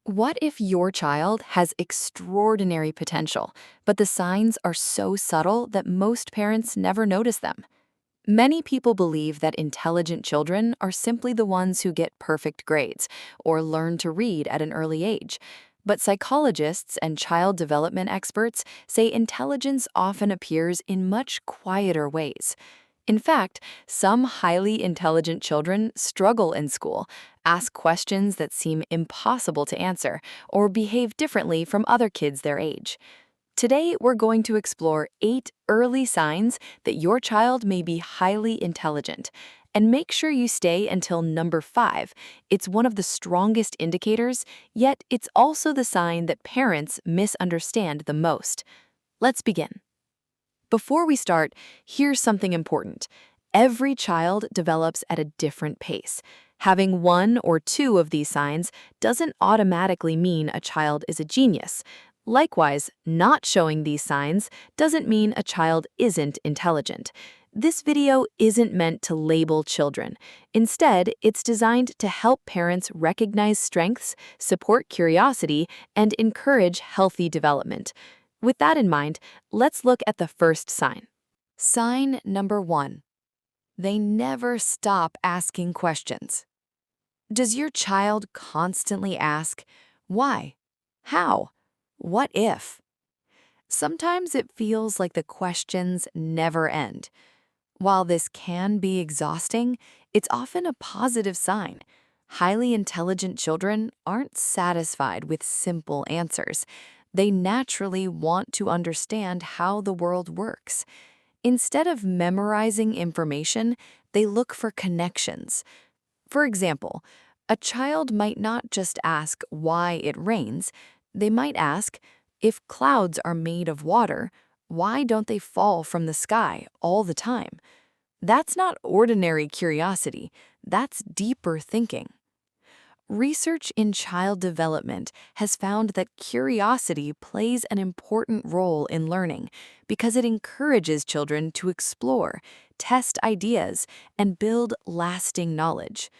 What if your child has extraordinary potential, but the signs are so subtle that most parents never notice them? Many people believe that intelligent children are simply the ones who get perfect grades or learn to read at an early age. But psychologists and child development experts say intelligence often appears in much quieter ways. In fact, some highly intelligent children struggle in school, ask questions that seem impossible to answer, or behave differently from other kids their age. Today, we're going to explore 8 early signs that your child may be highly intelligent. And make sure you stay until number 5. It's one of the strongest indicators, yet it's also the sign that parents misunderstand the most. Let's begin. Before we start, here's something important. Every child develops at a different pace. Having one or two of these signs doesn't automatically mean a child is a genius. Likewise, not showing these signs doesn't mean a child isn't intelligent. This video isn't meant to label children. Instead, it's designed to help parents recognize strengths, support curiosity, and encourage healthy development. With that in mind, let's look at the first sign. Sign number 1. They never stop asking questions. Does your child constantly ask, why? How? What if? Sometimes it feels like the questions never end. While this can be exhausting, it's often a positive sign. Highly intelligent children aren't satisfied with simple answers. They naturally want to understand how the world works. Instead of memorizing information, they look for connections. For example, a child might not just ask why it rains. They might ask, if clouds are made of water, why don't they fall from the sky all the time? That's not ordinary curiosity. That's deeper thinking. Research in child development has found that curiosity plays an important role in learning because it encourages children to explore, test ideas, and build lasting knowledge.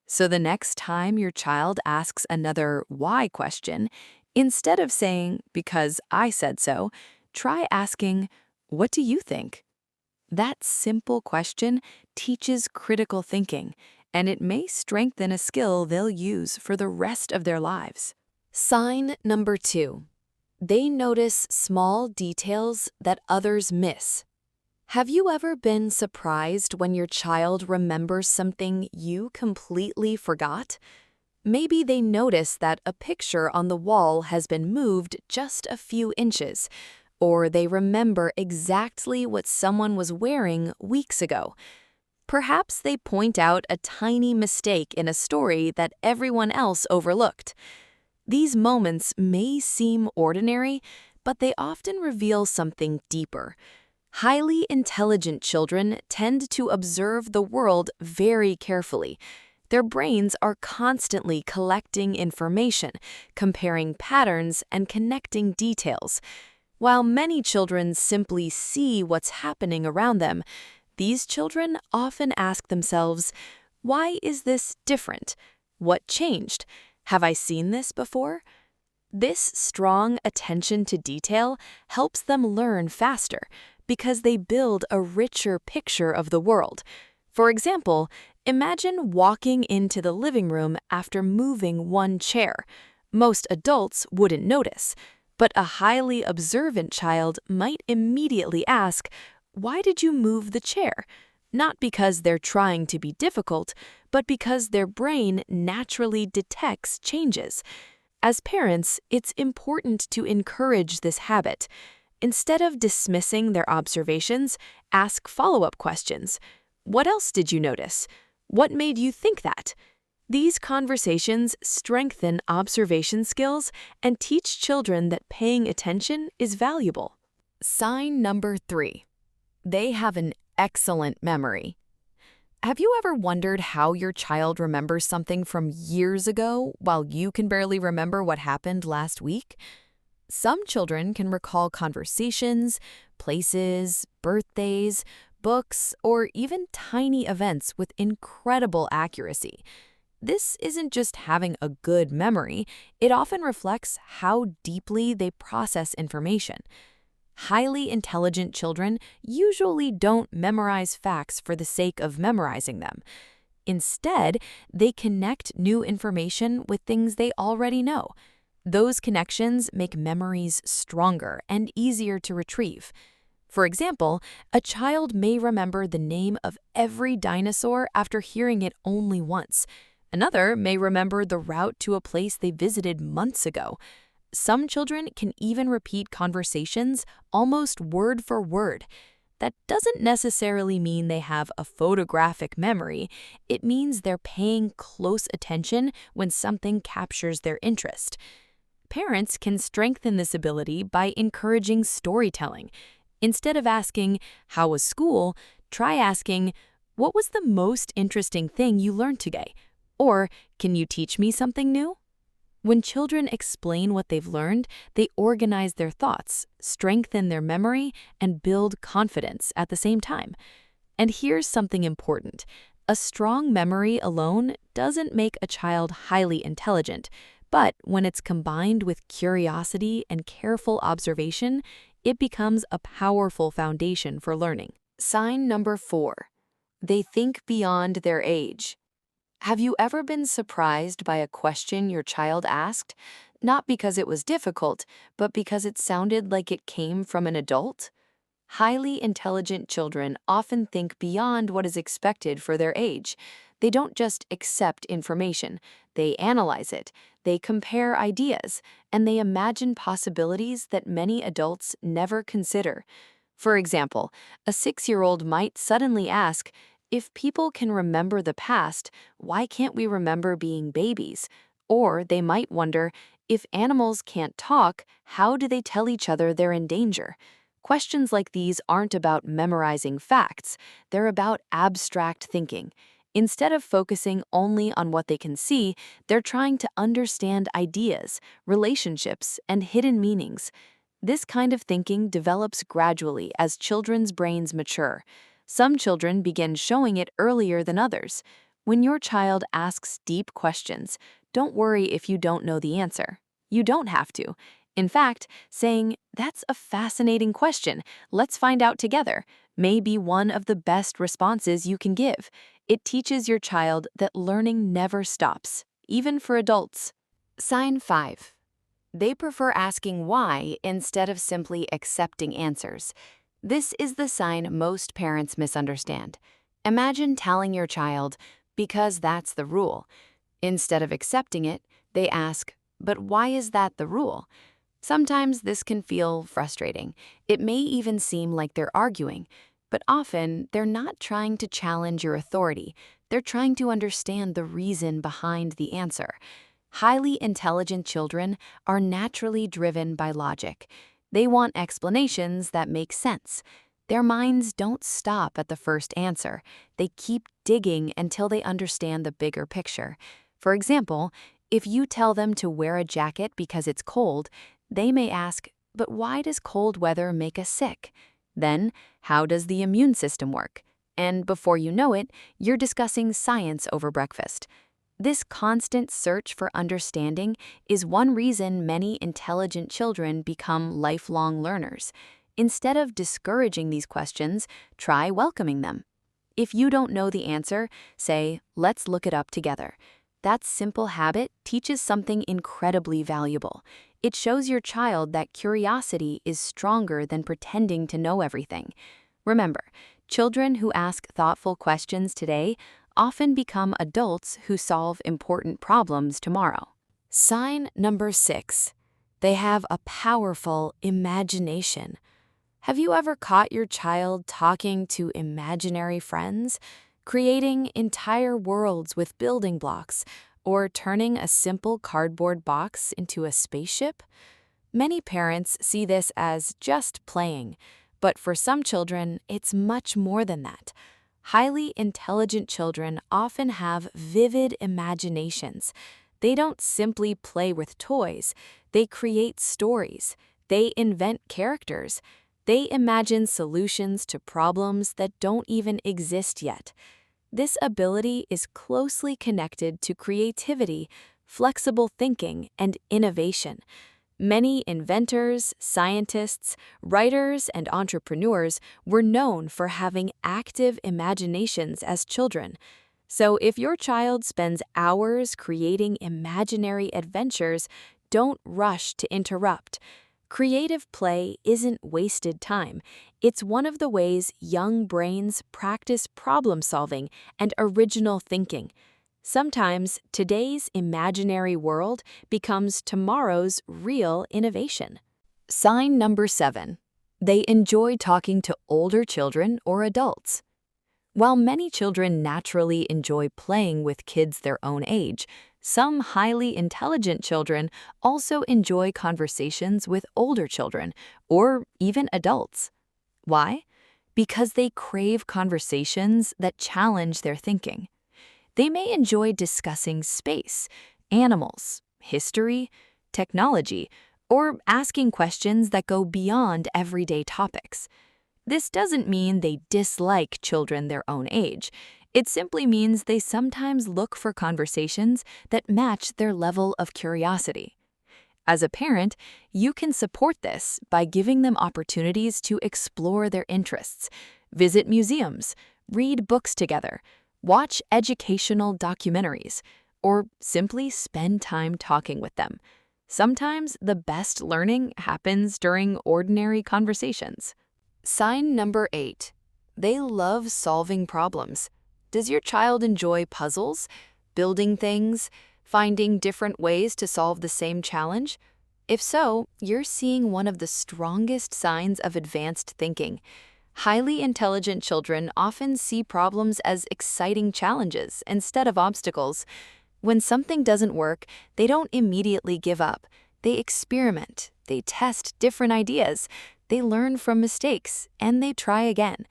So the next time your child asks another why question, instead of saying, because I said so, try asking, what do you think? That simple question teaches critical thinking, and it may strengthen a skill they'll use for the rest of their lives. Sign number 2. They notice small details that others miss. Have you ever been surprised when your child remembers something you completely forgot? Maybe they notice that a picture on the wall has been moved just a few inches, or they remember exactly what someone was wearing weeks ago. Perhaps they point out a tiny mistake in a story that everyone else overlooked. These moments may seem ordinary, but they often reveal something deeper. Highly intelligent children tend to observe the world very carefully. Their brains are constantly collecting information, comparing patterns, and connecting details. While many children simply see what's happening around them, these children often ask themselves, why is this different? What changed? Have I seen this before? This strong attention to detail helps them learn faster because they build a richer picture of the world. For example, imagine walking into the living room after moving one chair. Most adults wouldn't notice, but a highly observant child might immediately ask, why did you move the chair? Not because they're trying to be difficult, but because their brain naturally detects changes. As parents, it's important to encourage this habit. Instead of dismissing their observations, ask follow-up questions. What else did you notice? What made you think that? These conversations strengthen observation skills and teach children that paying attention is valuable. Sign number 3. They have an excellent memory. Have you ever wondered how your child remembers something from years ago while you can barely remember what happened last week? Some children can recall conversations, places, birthdays, books, or even tiny events with incredible accuracy. This isn't just having a good memory, it often reflects how deeply they process information. Highly intelligent children usually don't memorize facts for the sake of memorizing them. Instead, they connect new information with things they already know. Those connections make memories stronger and easier to retrieve. For example, a child may remember the name of every dinosaur after hearing it only once. Another may remember the route to a place they visited months ago. Some children can even repeat conversations almost word for word. That doesn't necessarily mean they have a photographic memory. It means they're paying close attention when something captures their interest. Parents can strengthen this ability by encouraging storytelling. Instead of asking, "How was school?" try asking, "What was the most interesting thing you learned today?" Or, "Can you teach me something new?" When children explain what they've learned, they organize their thoughts, strengthen their memory, and build confidence at the same time. And here's something important. A strong memory alone doesn't make a child highly intelligent, but when it's combined with curiosity and careful observation, it becomes a powerful foundation for learning. Sign number 4. They think beyond their age. Have you ever been surprised by a question your child asked? Not because it was difficult, but because it sounded like it came from an adult? Highly intelligent children often think beyond what is expected for their age. They don't just accept information, they analyze it, they compare ideas, and they imagine possibilities that many adults never consider. For example, a 6-year-old might suddenly ask, "If people can remember the past, why can't we remember being babies?" Or they might wonder, "If animals can't talk, how do they tell each other they're in danger?" Questions like these aren't about memorizing facts, they're about abstract thinking. Instead of focusing only on what they can see, they're trying to understand ideas, relationships, and hidden meanings. This kind of thinking develops gradually as children's brains mature. Some children begin showing it earlier than others. When your child asks deep questions, don't worry if you don't know the answer. You don't have to. In fact, saying, "That's a fascinating question, let's find out together," may be one of the best responses you can give. It teaches your child that learning never stops, even for adults. Sign 5. They prefer asking why instead of simply accepting answers. This is the sign most parents misunderstand. Imagine telling your child, "Because that's the rule." Instead of accepting it, they ask, "But why is that the rule?" Sometimes this can feel frustrating. It may even seem like they're arguing, but often they're not trying to challenge your authority. They're trying to understand the reason behind the answer. Highly intelligent children are naturally driven by logic. They want explanations that make sense. Their minds don't stop at the first answer. They keep digging until they understand the bigger picture. For example, if you tell them to wear a jacket because it's cold, they may ask, "But why does cold weather make us sick?" Then, "How does the immune system work?" And before you know it, you're discussing science over breakfast. This constant search for understanding is one reason many intelligent children become lifelong learners. Instead of discouraging these questions, try welcoming them. If you don't know the answer, say, "Let's look it up together." That simple habit teaches something incredibly valuable. It shows your child that curiosity is stronger than pretending to know everything. Remember, children who ask thoughtful questions today often become adults who solve important problems tomorrow. Sign number 6. They have a powerful imagination. Have you ever caught your child talking to imaginary friends, creating entire worlds with building blocks, or turning a simple cardboard box into a spaceship? Many parents see this as just playing, but for some children, it's much more than that. Highly intelligent children often have vivid imaginations. They don't simply play with toys, they create stories, they invent characters, they imagine solutions to problems that don't even exist yet. This ability is closely connected to creativity, flexible thinking, and innovation. Many inventors, scientists, writers, and entrepreneurs were known for having active imaginations as children. So if your child spends hours creating imaginary adventures, don't rush to interrupt. Creative play isn't wasted time. It's one of the ways young brains practice problem solving and original thinking. Sometimes today's imaginary world becomes tomorrow's real innovation. Sign number 7. They enjoy talking to older children or adults. While many children naturally enjoy playing with kids their own age, some highly intelligent children also enjoy conversations with older children or even adults. Why? Because they crave conversations that challenge their thinking. They may enjoy discussing space, animals, history, technology, or asking questions that go beyond everyday topics. This doesn't mean they dislike children their own age. It simply means they sometimes look for conversations that match their level of curiosity. As a parent, you can support this by giving them opportunities to explore their interests, visit museums, read books together, watch educational documentaries, or simply spend time talking with them. Sometimes the best learning happens during ordinary conversations. Sign number 8. They love solving problems. Does your child enjoy puzzles, building things, finding different ways to solve the same challenge? If so, you're seeing one of the strongest signs of advanced thinking. Highly intelligent children often see problems as exciting challenges instead of obstacles. When something doesn't work, they don't immediately give up. They experiment, they test different ideas, they learn from mistakes, and they try again.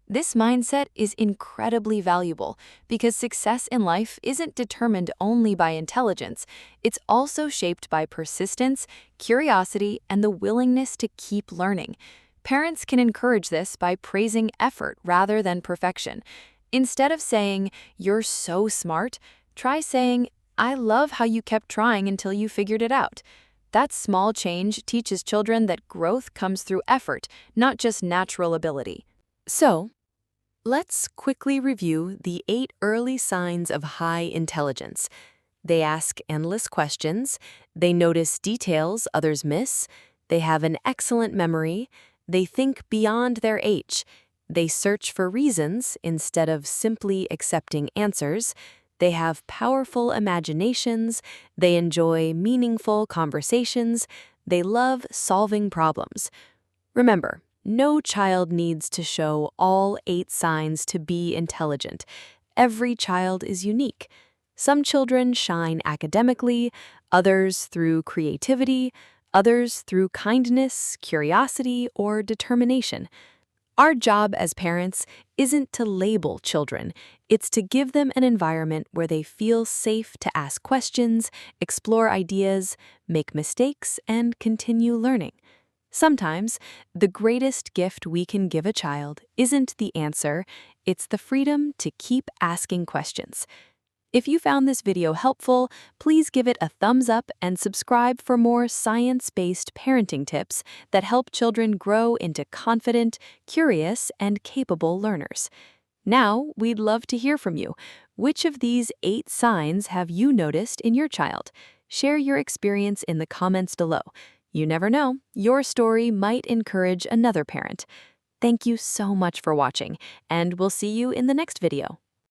This mindset is incredibly valuable because success in life isn't determined only by intelligence. It's also shaped by persistence, curiosity, and the willingness to keep learning. Parents can encourage this by praising effort rather than perfection. Instead of saying, "You're so smart," try saying, "I love how you kept trying until you figured it out." That small change teaches children that growth comes through effort, not just natural ability. So, let's quickly review the 8 early signs of high intelligence. They ask endless questions, they notice details others miss, they have an excellent memory, they think beyond their age, they search for reasons instead of simply accepting answers, they have powerful imaginations, they enjoy meaningful conversations, they love solving problems. Remember, no child needs to show all 8 signs to be intelligent. Every child is unique. Some children shine academically, others through creativity, others through kindness, curiosity, or determination. Our job as parents isn't to label children, it's to give them an environment where they feel safe to ask questions, explore ideas, make mistakes, and continue learning. Sometimes, the greatest gift we can give a child isn't the answer, it's the freedom to keep asking questions. If you found this video helpful, please give it a thumbs up and subscribe for more science-based parenting tips that help children grow into confident, curious, and capable learners. Now, we'd love to hear from you. Which of these 8 signs have you noticed in your child? Share your experience in the comments below. You never know, your story might encourage another parent. Thank you so much for watching, and we'll see you in the next video.